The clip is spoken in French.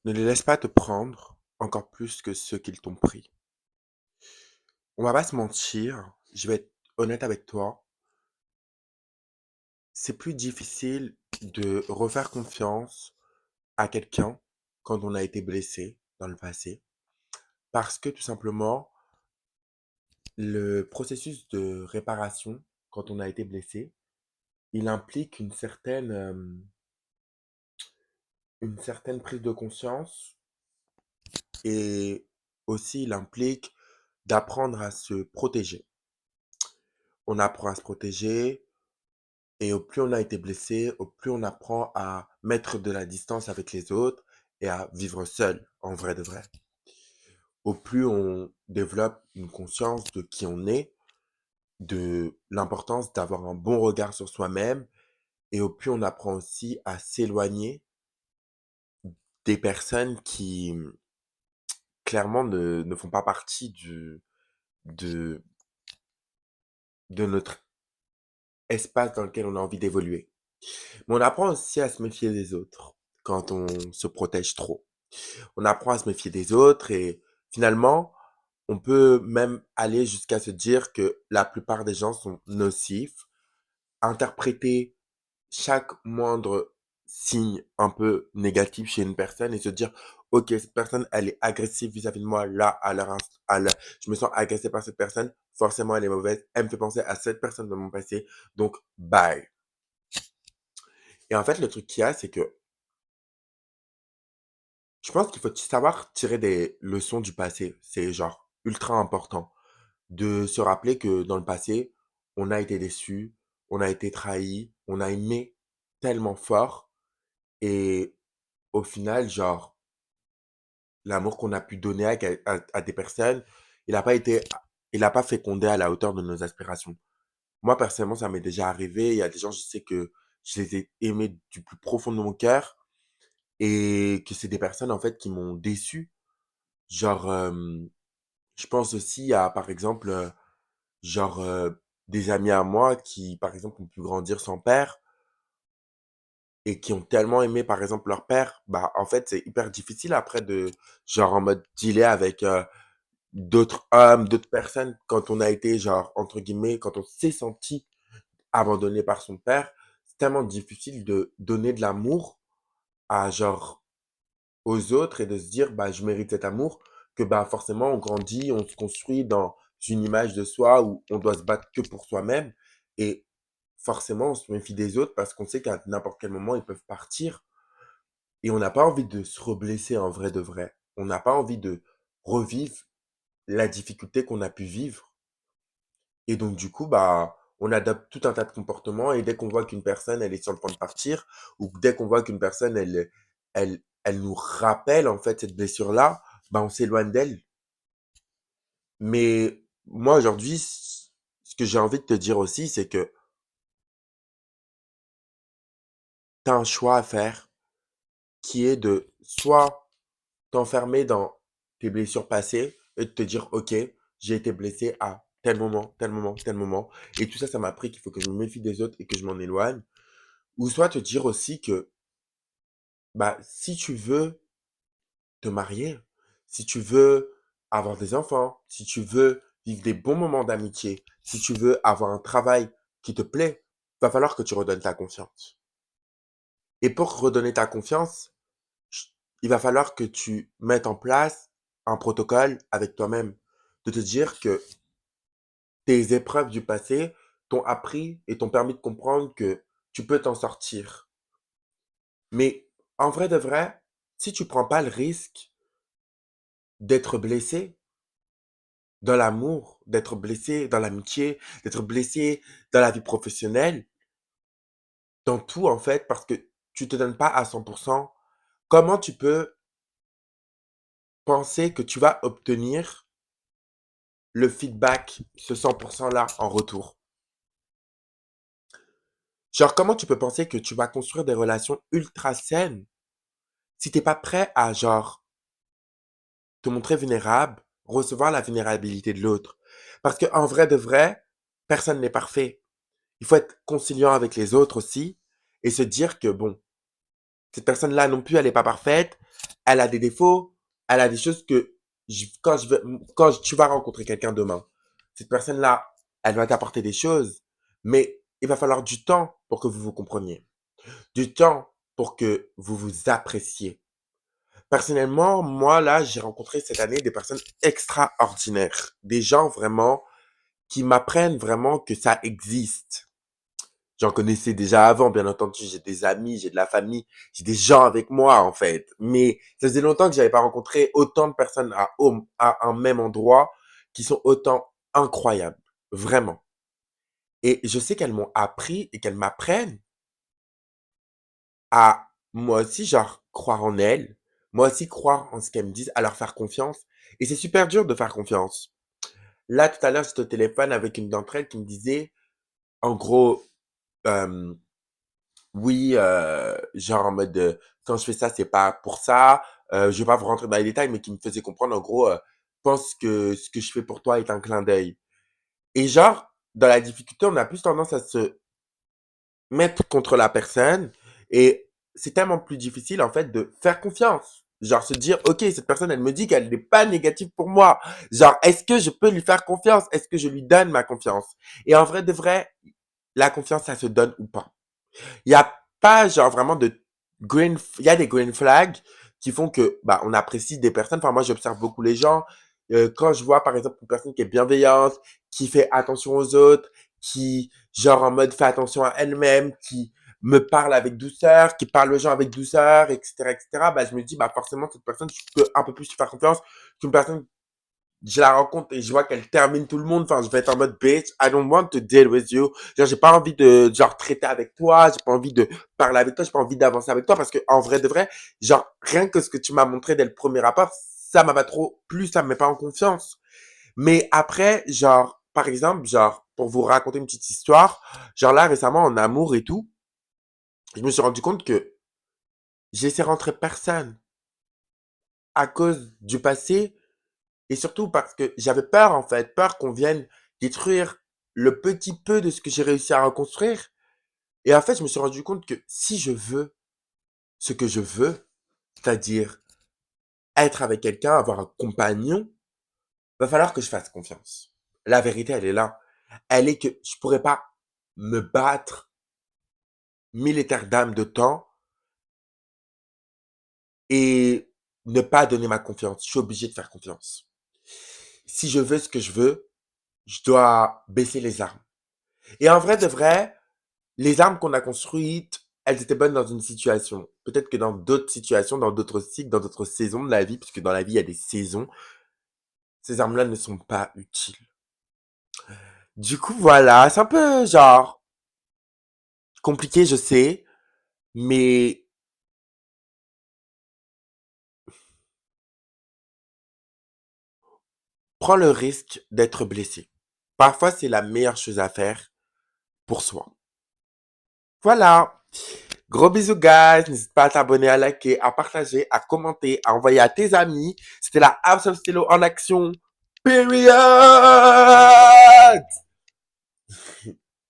Ne les laisse pas te prendre encore plus que ceux qu'ils t'ont pris. On va pas se mentir, je vais être honnête avec toi, c'est plus difficile de refaire confiance à quelqu'un quand on a été blessé dans le passé, parce que tout simplement, le processus de réparation quand on a été blessé, il implique une certaine prise de conscience et aussi il implique d'apprendre à se protéger. On apprend à se protéger, et au plus on a été blessé, au plus on apprend à mettre de la distance avec les autres et à vivre seul, en vrai de vrai. Au plus on développe une conscience de qui on est, de l'importance d'avoir un bon regard sur soi-même, et au plus on apprend aussi à s'éloigner des personnes qui, clairement, ne font pas partie de, de notre espace dans lequel on a envie d'évoluer. Mais on apprend aussi à se méfier des autres quand on se protège trop. On apprend à se méfier des autres et finalement, on peut même aller jusqu'à se dire que la plupart des gens sont nocifs, interpréter chaque moindre signe un peu négatif chez une personne et se dire, ok, cette personne, elle est agressive vis-à-vis de moi, là, je me sens agressé par cette personne, forcément, elle est mauvaise, elle me fait penser à cette personne de mon passé, donc, bye. Et en fait, le truc qu'il y a, c'est que je pense qu'il faut savoir tirer des leçons du passé. C'est genre ultra important de se rappeler que dans le passé, on a été déçu, on a été trahi, on a aimé tellement fort et au final, genre, l'amour qu'on a pu donner à des personnes, il n'a pas été, il n'a pas fécondé à la hauteur de nos aspirations. Moi, personnellement, ça m'est déjà arrivé. Il y a des gens, je sais que je les ai aimés du plus profond de mon cœur et que c'est des personnes, en fait, qui m'ont déçu. Genre, je pense aussi à, par exemple, genre, des amis à moi qui, par exemple, ont pu grandir sans père et qui ont tellement aimé, par exemple, leur père, bah, en fait, c'est hyper difficile après de, genre, en mode dealer avec d'autres hommes, d'autres personnes, quand on a été, genre, entre guillemets, quand on s'est senti abandonné par son père, c'est tellement difficile de donner de l'amour à, genre, aux autres et de se dire, bah, je mérite cet amour, que, bah, forcément, on grandit, on se construit dans une image de soi où on doit se battre que pour soi-même. Et forcément, on se méfie des autres parce qu'on sait qu'à n'importe quel moment, ils peuvent partir. Et on n'a pas envie de se reblesser en vrai de vrai. On n'a pas envie de revivre la difficulté qu'on a pu vivre. Et donc, du coup, bah, on adopte tout un tas de comportements et dès qu'on voit qu'une personne, elle est sur le point de partir, ou dès qu'on voit qu'une personne, elle nous rappelle, en fait, cette blessure-là, bah, on s'éloigne d'elle. Mais moi, aujourd'hui, ce que j'ai envie de te dire aussi, c'est que tu as un choix à faire qui est de soit t'enfermer dans tes blessures passées et de te dire, OK, j'ai été blessé à tel moment, tel moment, tel moment. Et tout ça, ça m'a appris qu'il faut que je me méfie des autres et que je m'en éloigne. Ou soit te dire aussi que, bah, si tu veux te marier, si tu veux avoir des enfants, si tu veux vivre des bons moments d'amitié, si tu veux avoir un travail qui te plaît, va falloir que tu redonnes ta confiance. Et pour redonner ta confiance, ch- il va falloir que tu mettes en place un protocole avec toi-même, de te dire que tes épreuves du passé t'ont appris et t'ont permis de comprendre que tu peux t'en sortir. Mais en vrai de vrai, si tu prends pas le risque d'être blessé dans l'amour, d'être blessé dans l'amitié, d'être blessé dans la vie professionnelle, dans tout en fait, parce que tu te donnes pas à 100%, comment tu peux penser que tu vas obtenir le feedback, ce 100% là en retour? Genre, comment tu peux penser que tu vas construire des relations ultra saines si t'es pas prêt à, genre, te montrer vulnérable, recevoir la vulnérabilité de l'autre? Parce que en vrai de vrai, personne n'est parfait. Il faut être conciliant avec les autres aussi et se dire que bon, cette personne-là non plus, elle n'est pas parfaite. Elle a des défauts, elle a des choses que quand tu vas rencontrer quelqu'un demain, cette personne-là, elle va t'apporter des choses, mais il va falloir du temps pour que vous vous compreniez, du temps pour que vous vous appréciez. Personnellement, moi, là, j'ai rencontré cette année des personnes extraordinaires, des gens vraiment qui m'apprennent vraiment que ça existe. J'en connaissais déjà avant, bien entendu. J'ai des amis, j'ai de la famille, j'ai des gens avec moi, en fait. Mais ça faisait longtemps que j'avais pas rencontré autant de personnes à un même endroit qui sont autant incroyables. Vraiment. Et je sais qu'elles m'ont appris et qu'elles m'apprennent à moi aussi, genre, croire en elles. Moi aussi, croire en ce qu'elles me disent, à leur faire confiance. Et c'est super dur de faire confiance. Là, tout à l'heure, j'étais au téléphone avec une d'entre elles qui me disait, en gros, euh, oui, genre en mode, quand je fais ça, c'est pas pour ça. Je vais pas vous rentrer dans les détails, mais qui me faisait comprendre, en gros, pense que ce que je fais pour toi est un clin d'œil. Et genre, dans la difficulté, on a plus tendance à se mettre contre la personne et c'est tellement plus difficile, en fait, de faire confiance. Genre, se dire, OK, cette personne, elle me dit qu'elle n'est pas négative pour moi. Genre, est-ce que je peux lui faire confiance? Est-ce que je lui donne ma confiance? Et en vrai de vrai, la confiance, ça se donne ou pas. Il y a pas genre vraiment de il y a des green flags qui font que bah on apprécie des personnes. Enfin moi j'observe beaucoup les gens. Quand je vois par exemple une personne qui est bienveillante, qui fait attention aux autres, qui genre en mode fait attention à elle-même, qui me parle avec douceur, qui parle aux gens avec douceur, etc., bah je me dis bah forcément cette personne je peux un peu plus lui faire confiance qu'une personne je la rencontre et je vois qu'elle termine tout le monde, enfin, je vais être en mode bitch, I don't want to deal with you. Genre, j'ai pas envie de, genre, traiter avec toi, j'ai pas envie de parler avec toi, j'ai pas envie d'avancer avec toi parce que, en vrai de vrai, genre, rien que ce que tu m'as montré dès le premier rapport, ça m'a pas trop plu, ça me met pas en confiance. Mais après, genre, par exemple, genre, pour vous raconter une petite histoire, genre là, récemment, en amour et tout, je me suis rendu compte que j'ai laissé rentrer personne à cause du passé. Et surtout parce que j'avais peur, en fait, peur qu'on vienne détruire le petit peu de ce que j'ai réussi à reconstruire. Et en fait, je me suis rendu compte que si je veux ce que je veux, c'est-à-dire être avec quelqu'un, avoir un compagnon, va falloir que je fasse confiance. La vérité, elle est là. Elle est que je pourrais pas me battre militaire d'âme de temps et ne pas donner ma confiance. Je suis obligé de faire confiance. Si je veux ce que je veux, je dois baisser les armes. Et en vrai de vrai, les armes qu'on a construites, elles étaient bonnes dans une situation. Peut-être que dans d'autres situations, dans d'autres cycles, dans d'autres saisons de la vie, puisque dans la vie, il y a des saisons, ces armes-là ne sont pas utiles. Du coup, voilà, c'est un peu, genre, compliqué, je sais, mais prends le risque d'être blessé. Parfois, c'est la meilleure chose à faire pour soi. Voilà. Gros bisous, guys. N'hésite pas à t'abonner, à liker, à partager, à commenter, à envoyer à tes amis. C'était la House of Stylo en action. Period!